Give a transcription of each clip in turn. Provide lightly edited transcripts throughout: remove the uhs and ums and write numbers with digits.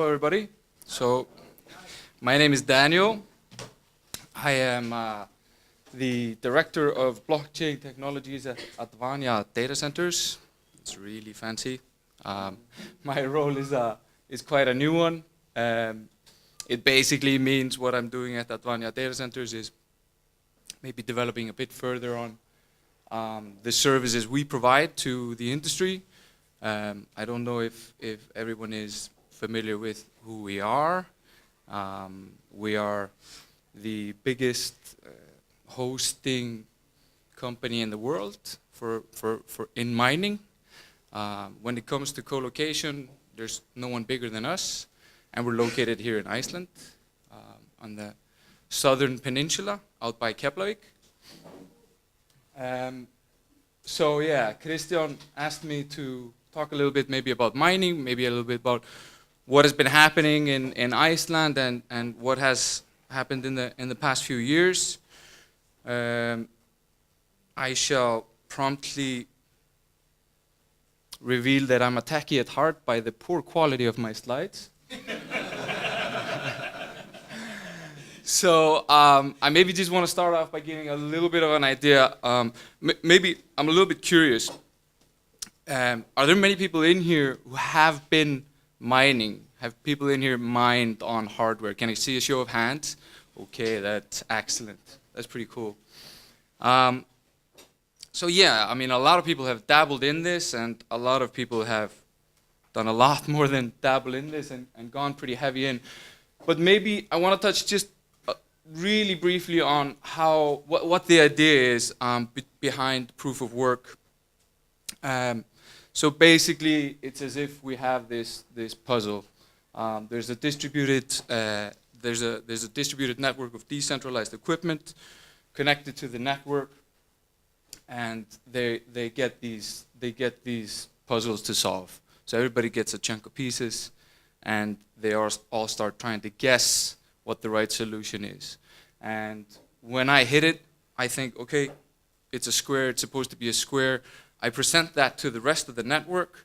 Hello, everybody. So, my name is Daniel. I am the Director of Blockchain Technologies at Advania Data Centers. It's really fancy. My role is quite a new one. It basically means what I'm doing at Advania Data Centers is maybe developing a bit further on the services we provide to the industry. I don't know if everyone is familiar with who we are. We are the biggest hosting company in the world for in mining. When it comes to co-location, there's no one bigger than us, and we're located here in Iceland, on the southern peninsula, out by Keflavik. So yeah, Christian asked me to talk a little bit maybe about mining, maybe a little bit about what has been happening in Iceland and what has happened in the past few years. I shall promptly reveal that I'm a techie at heart by the poor quality of my slides. So I maybe just want to start off by giving a little bit of an idea. Maybe I'm a little bit curious. Are there many people in here who have been mining? Have people in here mined on hardware? Can I see a show of hands? Okay, that's excellent. That's pretty cool. So yeah, I mean, a lot of people have dabbled in this, and a lot of people have done a lot more than dabble in this and gone pretty heavy in. But maybe I want to touch just really briefly on what the idea is behind proof of work. So basically, it's as if we have this puzzle. There's a distributed network of decentralized equipment connected to the network, and they get these puzzles to solve. So everybody gets a chunk of pieces, and they all start trying to guess what the right solution is. And when I hit it, I think, okay, it's a square. It's supposed to be a square. I present that to the rest of the network,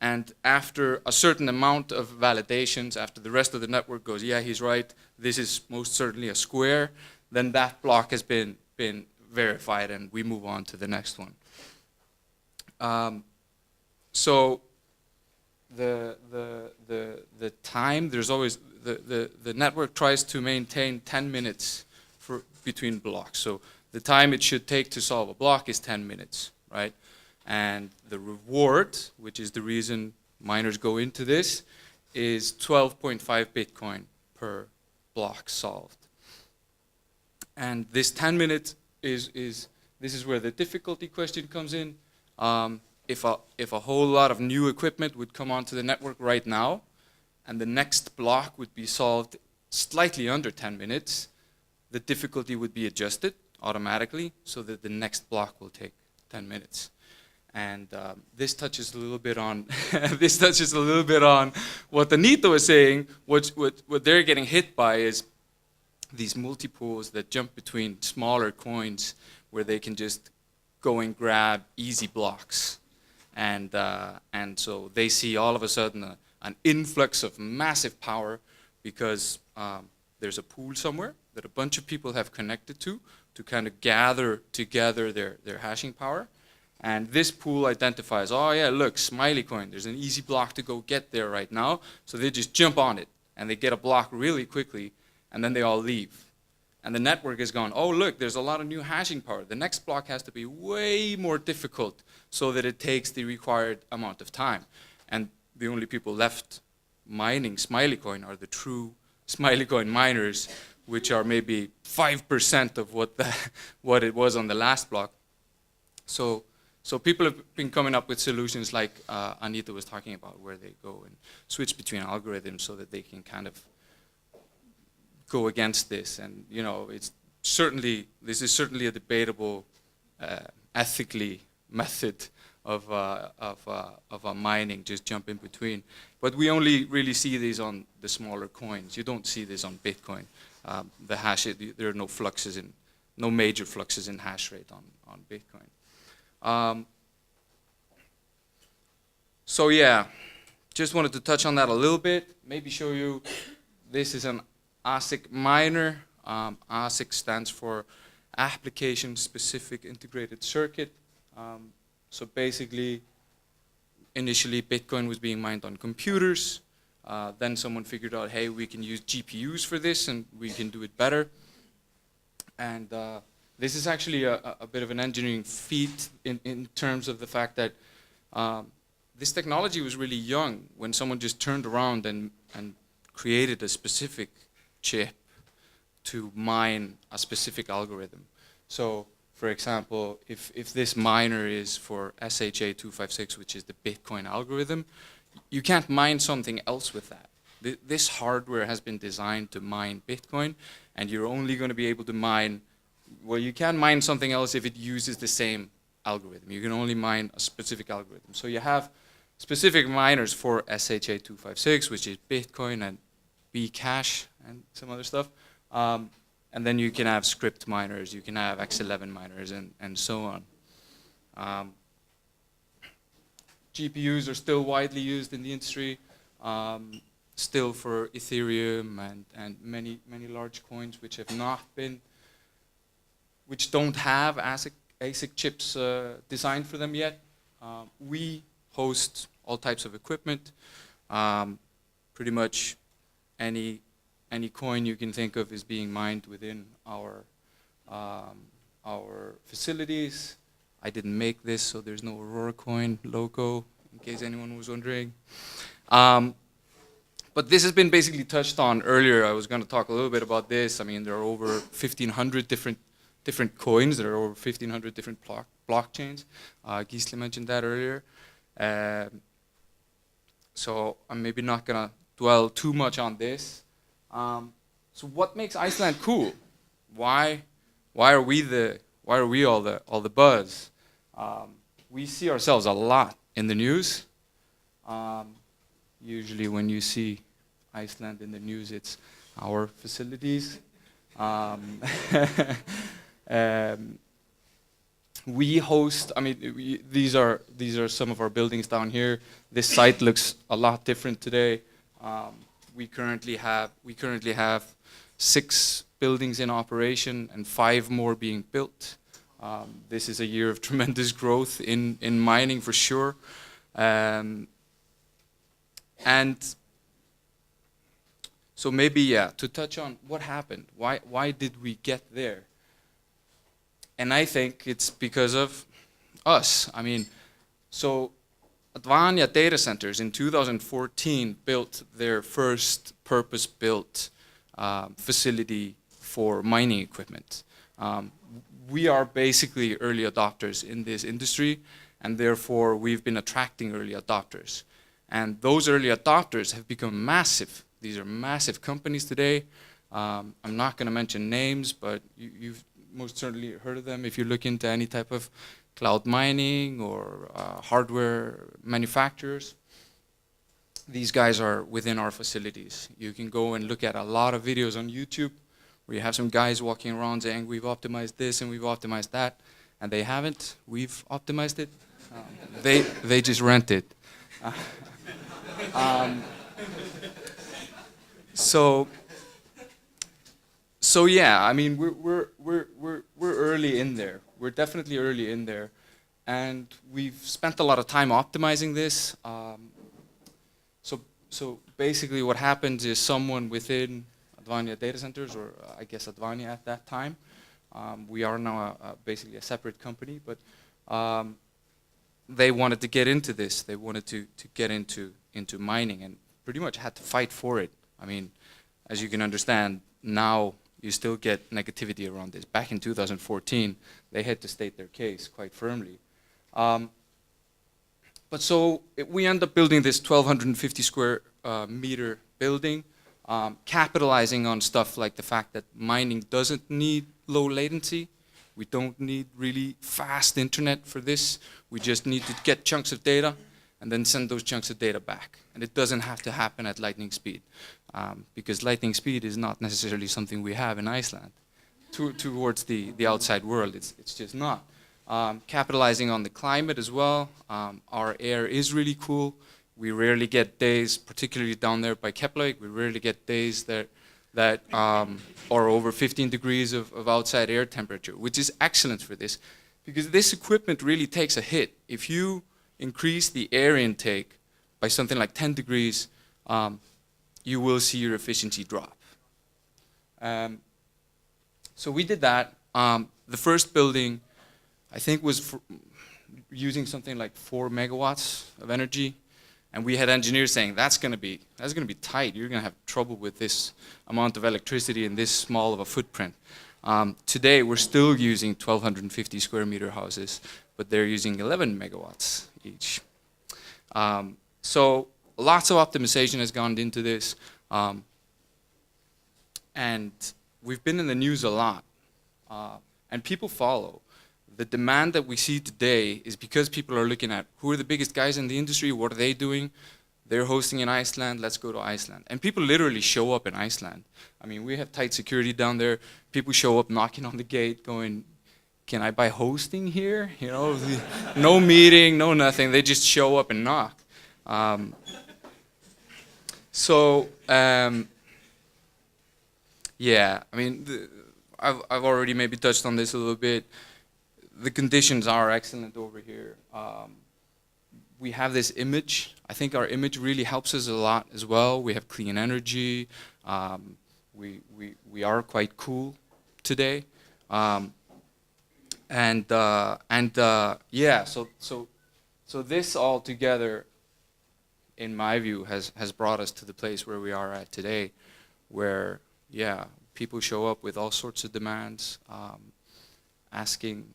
and after a certain amount of validations, after the rest of the network goes, yeah, he's right, this is most certainly a square, then that block has been verified, and we move on to the next one. So the time, there's always, the network tries to maintain 10 minutes between blocks. So the time it should take to solve a block is 10 minutes, right? And the reward, which is the reason miners go into this, is 12.5 Bitcoin per block solved. And this 10 minutes this is where the difficulty question comes in. If a whole lot of new equipment would come onto the network right now, and the next block would be solved slightly under 10 minutes, the difficulty would be adjusted automatically so that the next block will take 10 minutes. And this touches a little bit on what Anita was saying. What they're getting hit by is these multi-pools that jump between smaller coins where they can just go and grab easy blocks. And so they see all of a sudden an influx of massive power because there's a pool somewhere that a bunch of people have connected to kind of gather together their hashing power. And this pool identifies, oh yeah, look, Smiley coin, there's an easy block to go get there right now. So they just jump on it, and they get a block really quickly, and then they all leave. And the network is gone, oh look, there's a lot of new hashing power. The next block has to be way more difficult so that it takes the required amount of time. And the only people left mining Smiley coin are the true Smiley coin miners, which are maybe 5% of what it was on the last block. So people have been coming up with solutions like Anita was talking about, where they go and switch between algorithms so that they can kind of go against this. And you know, this is certainly a debatable, ethically method of mining, just jump in between. But we only really see these on the smaller coins. You don't see this on Bitcoin. The hash, there are no major fluxes in hash rate on Bitcoin. So yeah, just wanted to touch on that a little bit, maybe show you, this is an ASIC miner. ASIC stands for Application Specific Integrated Circuit. So basically, initially Bitcoin was being mined on computers. Then someone figured out, hey, we can use GPUs for this and we can do it better. And this is actually a bit of an engineering feat in terms of the fact that this technology was really young when someone just turned around and created a specific chip to mine a specific algorithm. So, for example, if this miner is for SHA-256, which is the Bitcoin algorithm, you can't mine something else with that. This hardware has been designed to mine Bitcoin, and you're only going to be able to mine, well, you can mine something else if it uses the same algorithm. You can only mine a specific algorithm. So you have specific miners for SHA-256, which is Bitcoin and Bcash and some other stuff. And then you can have script miners, you can have X11 miners, and so on. GPUs are still widely used in the industry, still for Ethereum and many large coins which have not been, which don't have ASIC chips designed for them yet. We host all types of equipment. Pretty much any coin you can think of is being mined within our facilities. I didn't make this, so there's no Aurora coin logo, in case anyone was wondering. But this has been basically touched on earlier. I was going to talk a little bit about this. I mean, there are over 1,500 different coins. There are over 1,500 different blockchains. Gisli mentioned that earlier. So I'm maybe not going to dwell too much on this. So what makes Iceland cool? Why are we all the buzz? We see ourselves a lot in the news. Usually when you see Iceland in the news, it's our facilities. We host, I mean, these are some of our buildings down here. This site looks a lot different today. We currently have 6 buildings in operation and 5 more being built. This is a year of tremendous growth in mining for sure. And so maybe, yeah, to touch on what happened, why did we get there? And I think it's because of us. I mean, so Advania Data Centers in 2014 built their first purpose-built facility for mining equipment. We are basically early adopters in this industry, and therefore we've been attracting early adopters. And those early adopters have become massive. These are massive companies today. I'm not going to mention names, but you've most certainly heard of them if you look into any type of cloud mining or hardware manufacturers. These guys are within our facilities. You can go and look at a lot of videos on YouTube where you have some guys walking around saying, we've optimized this and we've optimized that, and they haven't. We've optimized it. They just rent it. So yeah, I mean, we're early in there. We're definitely early in there, and we've spent a lot of time optimizing this. So basically, what happens is someone within Advania Data Centers, or I guess Advania at that time, we are now basically a separate company, but they wanted to get into this. They wanted to get into mining, and pretty much had to fight for it. I mean, as you can understand, now you still get negativity around this. Back in 2014, they had to state their case quite firmly. But so we end up building this 1,250 square meter building, capitalizing on stuff like the fact that mining doesn't need low latency. We don't need really fast internet for this. We just need to get chunks of data and then send those chunks of data back. And it doesn't have to happen at lightning speed, because lightning speed is not necessarily something we have in Iceland. Towards the outside world, it's just not. Capitalizing on the climate as well. Our air is really cool. We rarely get days, particularly down there by Keflavik, we rarely get days that are over 15 degrees of outside air temperature, which is excellent for this, because this equipment really takes a hit. If you increase the air intake by something like 10 degrees, you will see your efficiency drop. So we did that. The first building, I think, was using something like 4 megawatts of energy, and we had engineers saying that's going to be tight. You're going to have trouble with this amount of electricity in this small of a footprint. Today, we're still using 1,250 square meter houses, but they're using 11 megawatts each. So lots of optimization has gone into this, and we've been in the news a lot, and people follow. The demand that we see today is because people are looking at who are the biggest guys in the industry, what are they doing? They're hosting in Iceland, let's go to Iceland. And people literally show up in Iceland. I mean, we have tight security down there. People show up knocking on the gate going, can I buy hosting here? You know, no meeting, no nothing. They just show up and knock. Yeah, I mean, I've already maybe touched on this a little bit. The conditions are excellent over here. We have this image. I think our image really helps us a lot as well. We have clean energy. We are quite cool today. Yeah, so this all together, in my view, has brought us to the place where we are at today, where, yeah, people show up with all sorts of demands, asking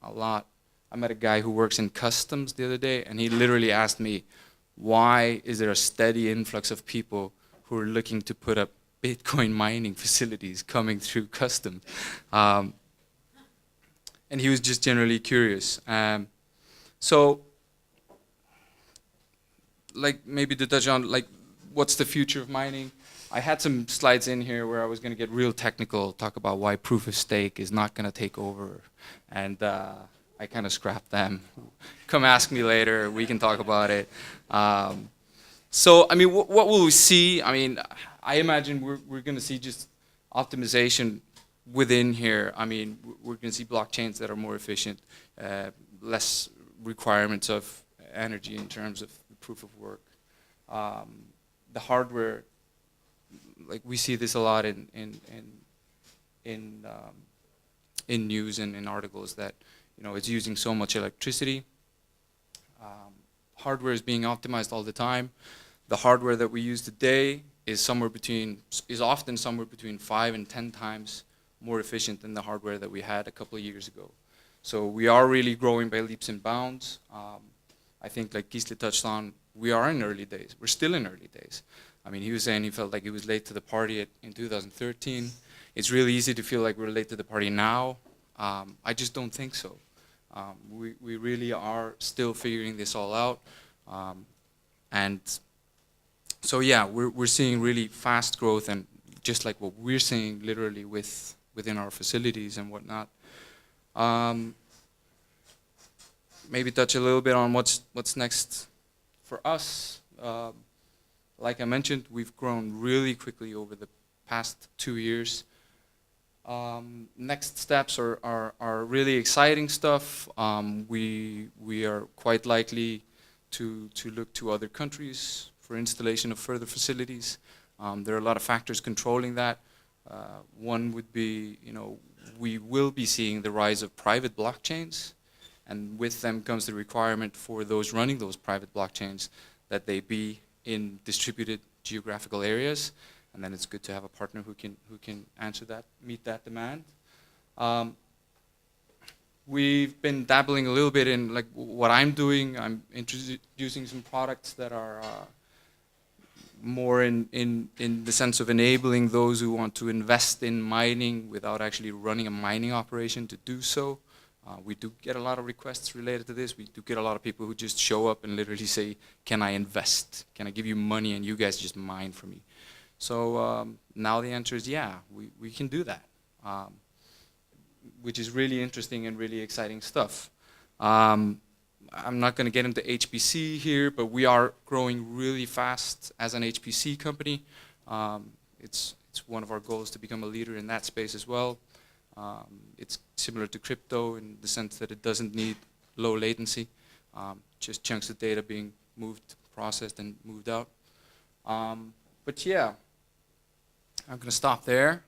a lot. I met a guy who works in customs the other day, and he literally asked me, why is there a steady influx of people who are looking to put up Bitcoin mining facilities coming through customs? And he was just generally curious. So, like, maybe to touch on, like, what's the future of mining? I had some slides in here where I was going to get real technical, talk about why proof of stake is not going to take over, and I kind of scrapped them. Come ask me later, we can talk about it. So, I mean, what will we see? I mean, I imagine we're going to see just optimization within here. I mean, we're going to see blockchains that are more efficient, less requirements of energy in terms of proof of work. The hardware, like we see this a lot in news and in articles that, you know, it's using so much electricity. Hardware is being optimized all the time. The hardware that we use today is often somewhere between 5 and 10 times more efficient than the hardware that we had a couple of years ago. So we are really growing by leaps and bounds. I think, like Gisli touched on, we are in early days. We're still in early days. I mean, he was saying he felt like he was late to the party in 2013. It's really easy to feel like we're late to the party now. I just don't think so. We really are still figuring this all out. And so, yeah, we're seeing really fast growth, and just like what we're seeing literally within our facilities and whatnot. Maybe touch a little bit on what's next for us. Like I mentioned, we've grown really quickly over the past 2 years. Next steps are really exciting stuff. We are quite likely to look to other countries for installation of further facilities. There are a lot of factors controlling that. One would be, you know, we will be seeing the rise of private blockchains, and with them comes the requirement for those running those private blockchains that they be in distributed geographical areas, and then it's good to have a partner who can answer that, meet that demand. We've been dabbling a little bit in like what I'm doing. I'm introducing some products that are more in the sense of enabling those who want to invest in mining without actually running a mining operation to do so. We do get a lot of requests related to this. We do get a lot of people who just show up and literally say, can I invest? Can I give you money and you guys just mine for me? So now the answer is yeah, we can do that, which is really interesting and really exciting stuff. I'm not going to get into HPC here, but we are growing really fast as an HPC company. It's one of our goals to become a leader in that space as well. It's similar to crypto in the sense that it doesn't need low latency, just chunks of data being moved, processed, and moved out. But yeah, I'm going to stop there.